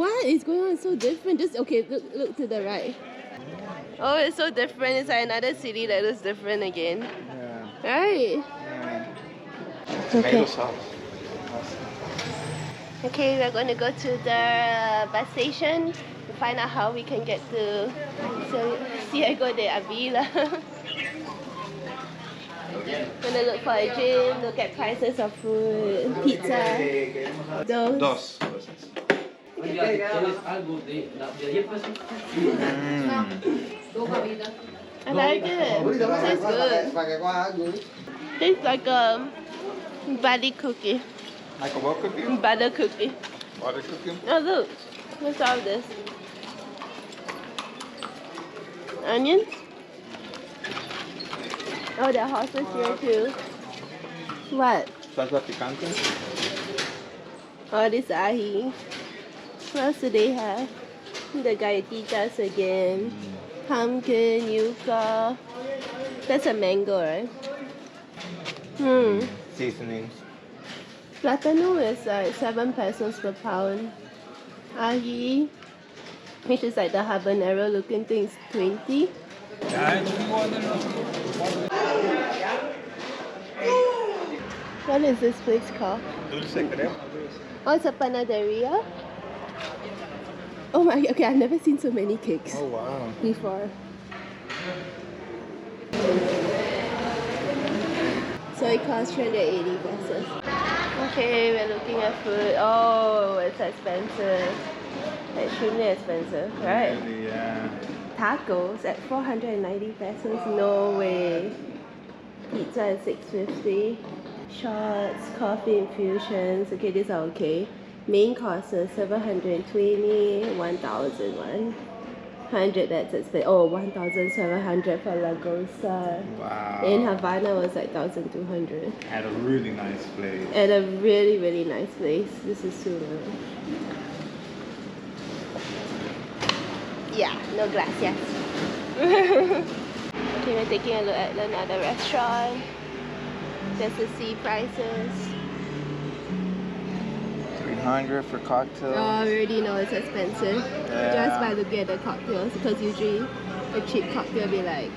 What is going on? It's so different. Just okay. Look to the right. Oh, it's so different. It's like another city that is different again. Yeah. Right. Yeah. Okay. Tomato sauce. Okay, we're going to go to the bus station to find out how we can get to Ciego de Avila. Gonna look for a gym, look at prices of food, pizza. Dos. I like it. It tastes good. Tastes like a butter cookie. Like a what cookie? Butter cookie. Butter cookie? Oh look, what's all this? Onions? Oh, there are horses here too. What? Salsa picante? Oh, this ahi. What else do they have? The galletitas again. Pumpkin, yuca. That's a mango, right? Seasonings. Platano is like 7 pesos per pound. Ahi, which is like the habanero looking thing, is 20. What is this place called? Dulce crema. Oh, it's a panaderia. Oh my, okay, I've never seen so many cakes Oh wow. before. So it costs 380 pesos. Okay, we're looking at food. Oh, it's expensive. Extremely expensive, right? Really, yeah. Tacos at 490 pesos. No way. Pizza at 650. Shots, coffee infusions. Okay, these are okay. Main courses 720, 1,001. 100, that's expensive. Oh, 1,700 for Lagosa. Wow. In Havana was like 1,200. At a really nice place. At a really, really nice place. This is too low. Yeah, no gracias. Okay, we're taking a look at another restaurant. Just to see prices. 300 for cocktails. Oh, I already know it's expensive. Yeah. Just by looking at the cocktails, because usually a cheap cocktail be like,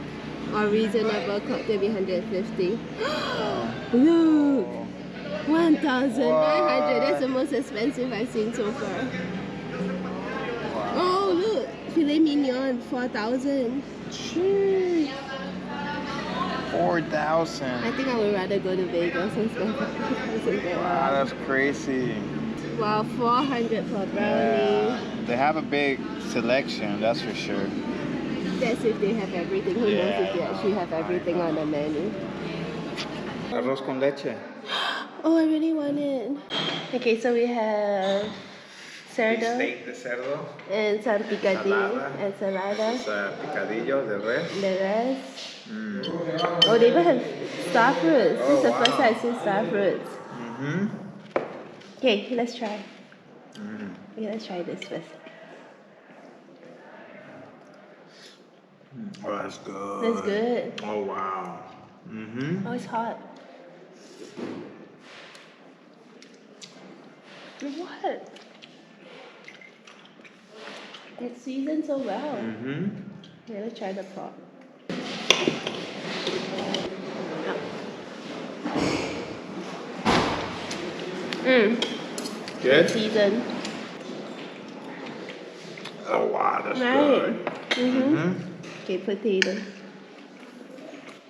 or reasonable cocktail be 150. Look! 1,900. That's the most expensive I've seen so far. Wow. Oh, look! Filet mignon, 4,000. Jeez. 4,000. I think I would rather go to Vegas and stuff. Wow, that's crazy. Wow, 400 for brownie. Yeah. They have a big selection, that's for sure. That's if they have everything. Who knows if they actually have everything on the menu. Arroz con leche. Oh, I really want it. Okay, so we have cerdo Steak de cerdo. and some picadillo, ensalada, Picadillo de res. the rest. Oh, they even have star fruits. This is the first time I've seen star fruits. Okay, let's try. Okay, let's try this first. Oh, that's good. That's good. Oh, wow. Oh, it's hot. What? It's seasoned so well. Okay, let's try the pork. Good? Seasoned. Oh, wow, that's Right. good. Okay, potato.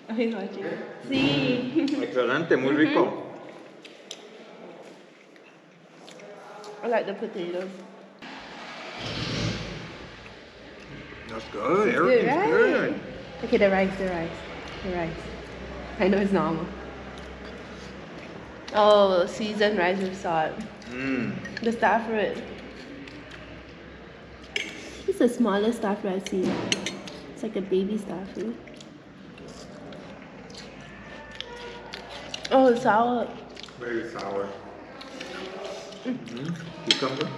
Ay, no, chico. Sí. Excelente, muy rico. I like the potatoes. That's good. Everything's right? good. Okay, the rice. I know it's normal. Oh, seasoned rice with salt. The star fruit. It's the smallest star fruit I've seen. It's like a baby star fruit. Oh, it's sour. Very sour. Cucumber.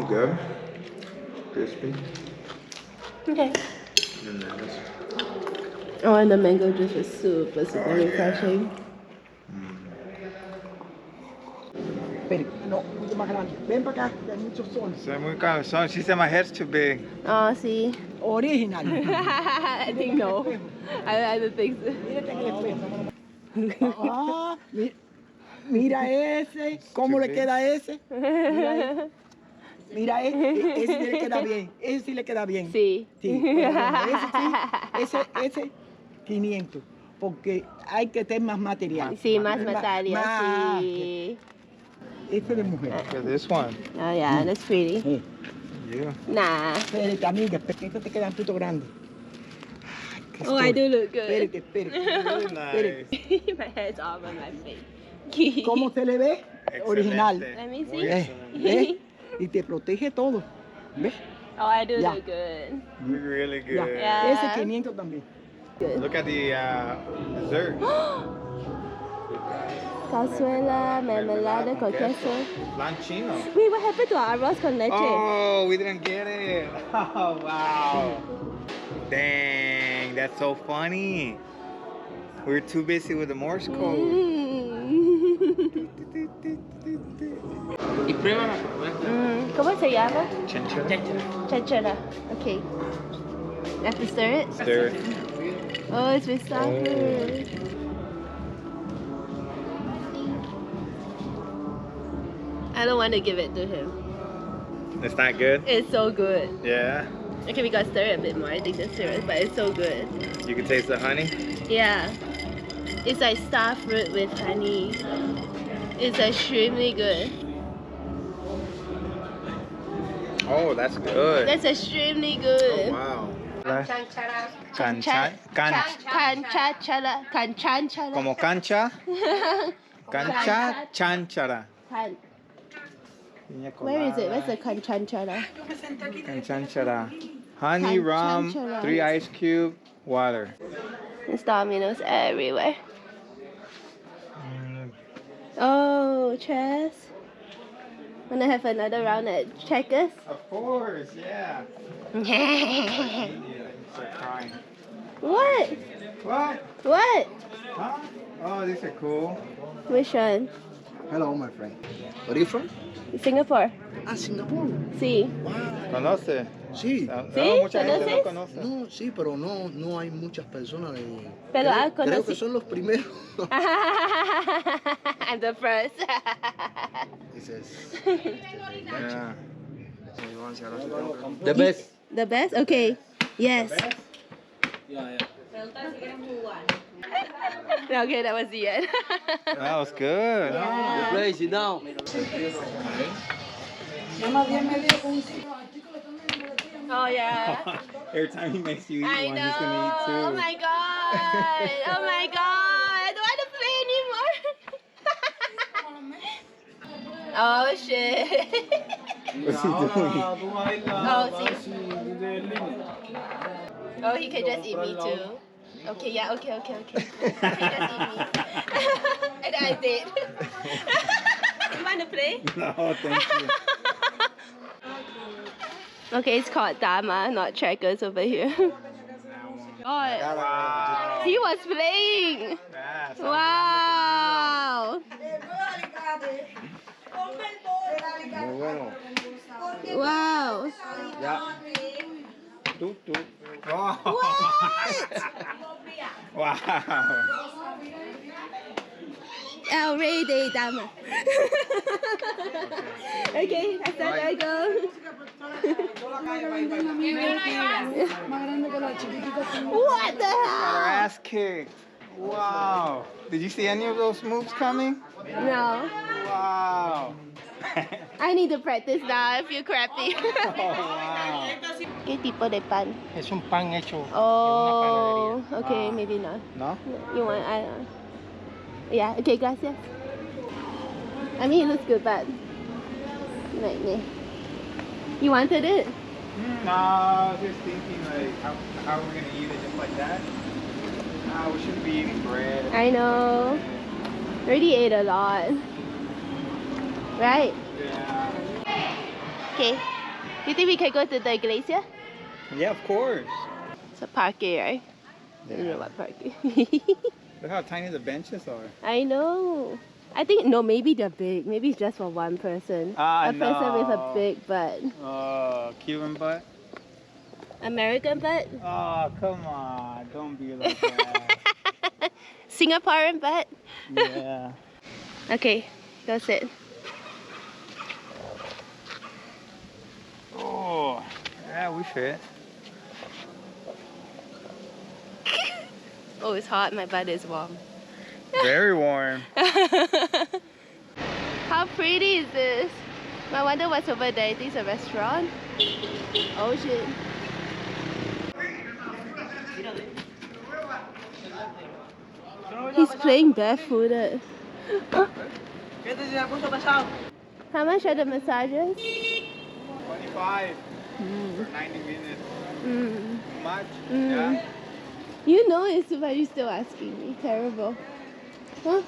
Good. Crispy. Okay. And then this. Oh, and the mango juice is super refreshing. Espere, no, un poquito más grande. Ven para acá, que hay mucho sol. Soy muy cabezón. She said my head's too big. Oh, sí. Original. I think no. I don't think so. Mírate en el espejo. Ah, mira ese. ¿Cómo le queda ese? Mira ese. Mira ese sí le queda bien. Ese sí le queda bien. Sí. Sí. Ese 500. Porque hay que tener más material. Sí, más material, sí. Este de mujer. Look at this one. Oh, yeah, that's pretty. Sí. You. Nah. Espérate, amiga, estos te quedan puto grandes. Oh, I do look good. Espérate. Really nice. My head's all on my face. ¿Cómo se le ve? Original. Let me Muy see. excelente. Y te protege todo. ¿Ves? Oh, I do Yeah. look good. Really good. Ya. Yeah. Ese 500 también. Good. Look at the dessert. Cazuela, mermelada con queso. Lanchino. Wait, what happened to our arroz con leche? Oh, we didn't get it. Oh, wow. Dang, that's so funny. We're too busy with the Morse code. Y pruébala. ¿Cómo se llama? Chinchilla. Chanchara. Okay. You have to stir it? Stir. Oh, it's with sour. I don't want to give it to him. It's not good? It's so good. Yeah. Okay, we gotta stir it a bit more. I think that's serious, but it's so good. You can taste the honey? Yeah. It's like star fruit with honey. It's extremely good. Oh, that's good. That's extremely Oh, good. wow. Canchanchara. Canchanchara. Como cancha. Cancha, chanchara. Where is it? Where's the canchanchara? Canchanchara. Honey, rum, Canchanchara. 3 ice cube, water. There's dominoes everywhere. Oh, chess. Wanna have another round at checkers? Of course, yeah. What? What? What? Huh? Oh, these are cool. Which one? Hello, my friend. Where are you from? Singapore. Ah, Singapur. Sí. ¿Conoce? Sí. No, ¿Sí? mucha gente no ¿Conoces? conoce. No, sí, pero no hay muchas personas. Pero creo que son los primeros. I'm the first. Yeah. The best. The best? Okay. Yes. Okay, that was the end. That was good. Yeah. Place it down. Oh yeah. Every time he makes you eat I one, know. he's gonna eat two. Oh my god. Oh my god. I don't want to play anymore. Oh shit. What's he doing? Oh, see. Oh, he can just eat me too. Okay, yeah, okay. He can just eat me. And I did. You want to play? No, thank you. Okay, it's called Dama, not checkers over here. Oh, Wow. he was playing. Fast. Wow. Muy bueno. Wow. Ya. Tú. Oh. Wow. Already Dama. Okay, hasta luego. What the Got our hell? ass kicked. Wow. Did you see any of those moves coming? No. Wow. I need to practice now. I feel crappy. Oh, wow. ¿Qué tipo de pan? Es un pan hecho Oh, okay, maybe not. No? You want? Yeah. Okay, gracias. I mean, it looks good, but like, meh. You wanted it? No, I was just thinking like, how we're gonna eat it just like that? No, we shouldn't be eating bread. I know. Already ate a lot. Right? Yeah. Okay. You think we can go to the glacier? Yeah, of course. It's a parque, right? I don't know Yeah. what parque. Look how tiny the benches are. I know. I think no, maybe they're big. Maybe it's just for one person. A person with a big butt. Oh, Cuban butt? American butt? Oh, come on. Don't be like that. Singaporean butt? Yeah. Okay, go sit. Oh, yeah, we fit. Oh, it's hot. My butt is warm. Very warm. How pretty is this? I wonder what's over there. I think it's a restaurant. Oh shit. He's playing barefooted. How much are the massages? 25 for 90 minutes. Mm. Much? Mm. Yeah. You know it's but you're still asking me. Terrible. Huh?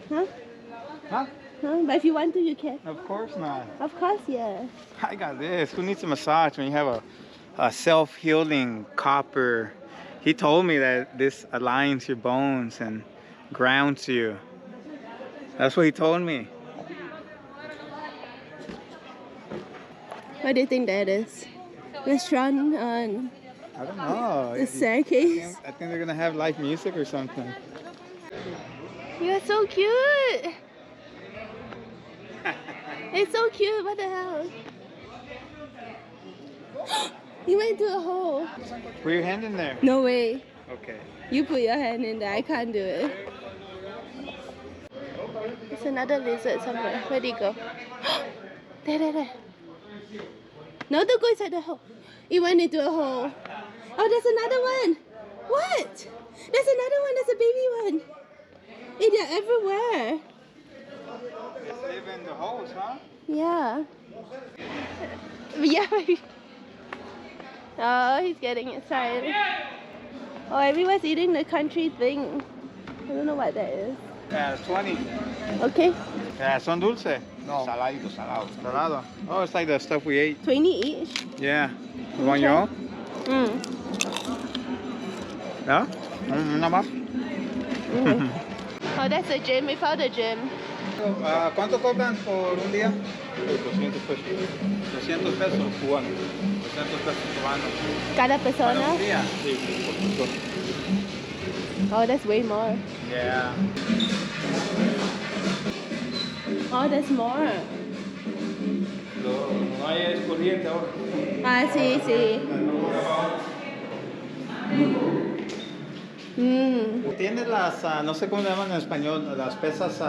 Huh? Huh? Huh? But if you want to, you can. Of course not. Of course, yeah. I got this. Who needs a massage when you have a self-healing copper? He told me that this aligns your bones and grounds you. That's what he told me. What do you think that is? Restaurant on I don't know. the staircase? I think they're gonna have live music or something. You're so cute! It's so cute, what the hell? You went to a hole. Put your hand in there. No way. Okay. You put your hand in there, I can't do it. There's another lizard somewhere. Where'd he go? There. No, don't go inside the hole. It went into a hole. Oh, there's another one. What? There's another one. There's a baby one. They're everywhere. They live in the holes, huh? Yeah. Yeah. Oh, he's getting excited. Oh, everyone's eating the country thing. I don't know what that is. Yeah, it's 20. Okay. Yeah, son dulce. No. Salado. Oh, it's like the stuff we ate. 20 each. Yeah. You want your own? Mm. Yeah? Una más? Mm. Oh, that's a gym. We found a gym. ¿Cuánto cobran por un día? 200 pesos. 200 pesos cubanos. 200 pesos cubanos. Cada ¿Para persona? un día? Sí, por persona. Oh, that's way more. Yeah. Oh, that's more. No hay corriente ahora. Ah, sí, sí. Mm. Tienes las, no sé cómo le llaman en español, las pesas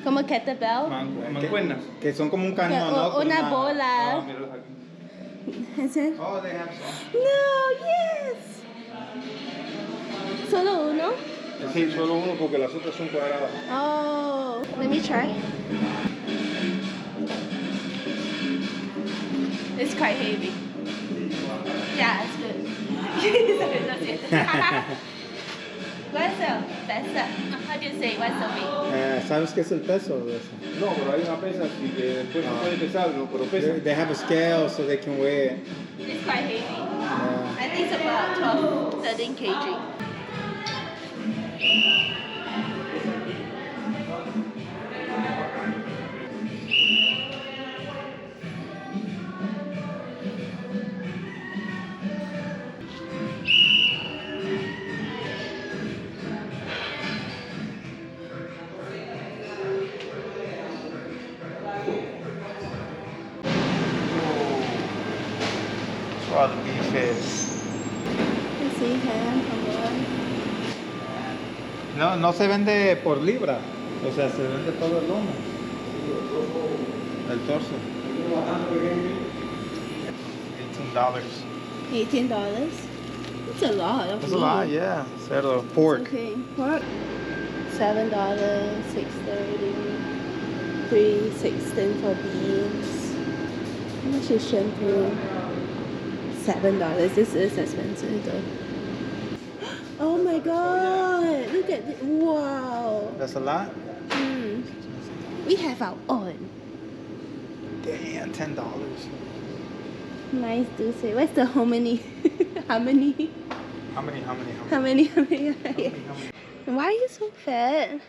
Como kettlebell. mancuernas. Que son como un cañón, O- ¿no? Con una bola. Oh, mira aquí. Is it? Oh, they have some. No, yes. Solo uno? Sí, solo uno porque las otras son cuadradas. Oh, let me try. It's quite heavy. Yeah, it's good. What's the pesa? How do you say what's the weight? ¿Sabes qué es el peso de eso? No, pero hay una pesa así que después se puede pesarlo, pero pesa. They have a scale so they can weigh it. It's quite heavy. Yeah. I think it's about 12, 13 kg. That's where all the beef is. Let's see, ham, come No, no se vende por libra. O sea, se vende todo el lomo. El torso. $18. $18. It's a lot of That's a lot, yeah. Cerdo. Pork. Okay, pork. $7, $6.30. $3.16 for beans. How much is shampoo? $7. This is expensive though. Oh my god! Look at this. Wow. That's a lot? Mm. We have our own. Damn, $10. Nice to say. What's the harmony? Harmony? How many? How many? Why are you so fat?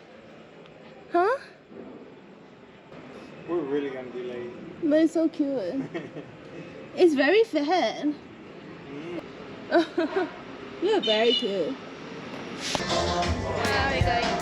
really gonna be late. But it's so cute. It's very fat. You're very cute. Now we're going